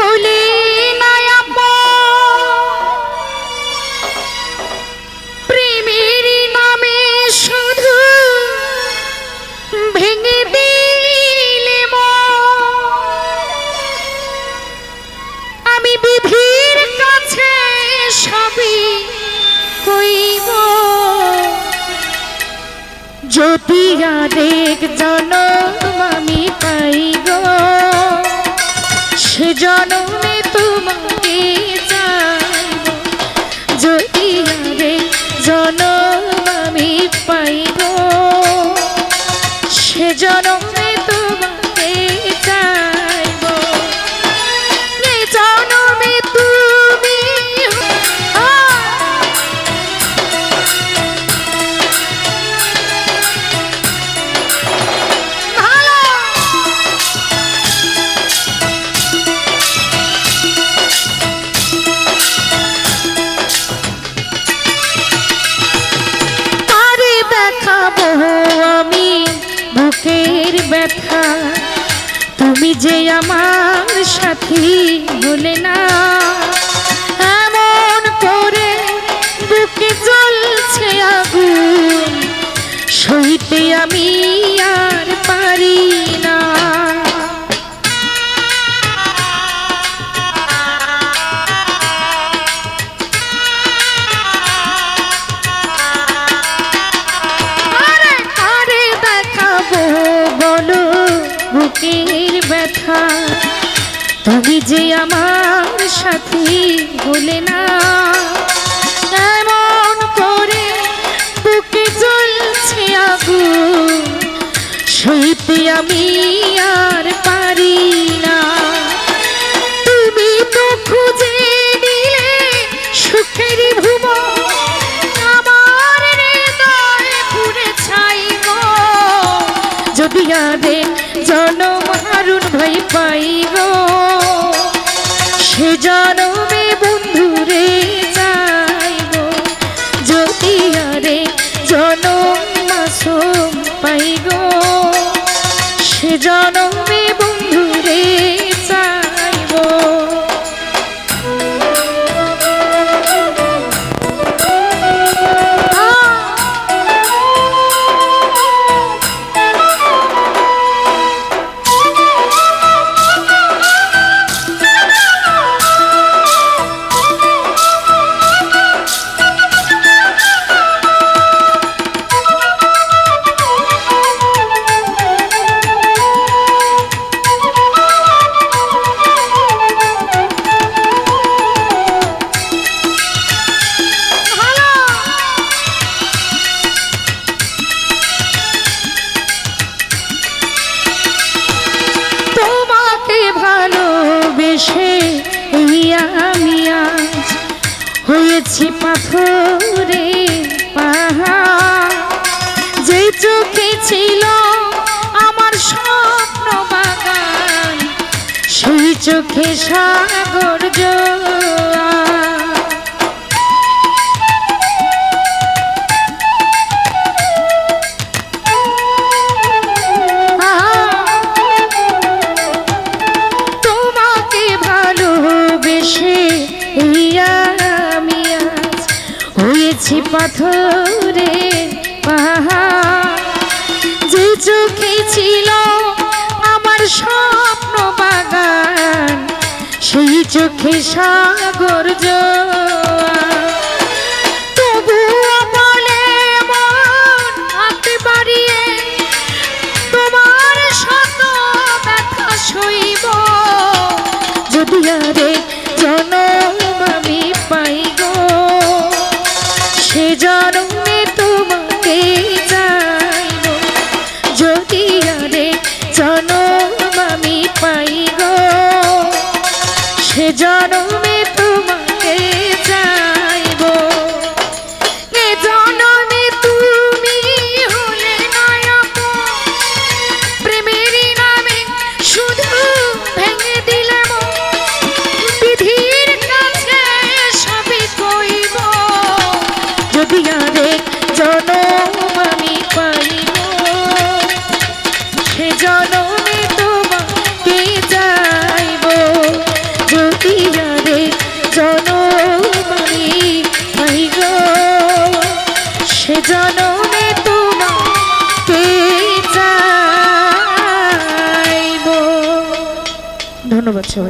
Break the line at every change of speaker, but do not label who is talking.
হলে না প্রেমের নামে শুধু ভেঙে দিলে আমি বিধির কাছে সবই কইব যদি আরেক জনম আমি পাই গো সে জনমে তোমাকে চাইব যদি আরেক জনম আমি পাই গো সে জনমে তোমাকে চাইব এ জনমে তুমি ব্যথা তুমি যে আমার সাথী হলে না এমন করে বুকে জ্বলছে আগুন সইতে আমি আর পারি না বুকের ব্যথা তুমি যে আমার সাথী বলে না এমন করে বুকে জ্বলছে আগুন সইতে আমি আর পারি না তুমি তো খুঁজে নিলে সুখের ভুবন আমার হৃদয় পুড়ে ছাইব যদি আরে জনম হারুন ভাই পাইব সে জনমে বন্ধুরে যাইব যদি আরে জনম মাসুম পাইব সে জনমে বন্ধুরে যাইব আমি আজ হয়েছি পাথরে পাহাড় যে চোখে ছিল আমার স্বপ্ন বাগান সেই চোখে সাগর পাথরে পাহাড় যে চোখে ছিল আমার স্বপ্ন বাগান সেই চোখে সাগর তবুও বলে মন হাতে বাড়িয়ে তোমার শত ব্যথা সইব যদি আরে জনম আমি পাই গো সে জনমে তোমাকে যাইব যদি আরে জনম আমি পাই গো সে জনমে তোমাকে যাইব এ জনমে তুমি হলে না প্রেমের নামে শুধু ভেঙে দিলে বিধির কাছে সবই কইব যদি আরেক জনম আমি পাইব সে জনমে তোমাকে যাইব জনমে তোমাকে চাইবো। ধন্যবাদ সবাই।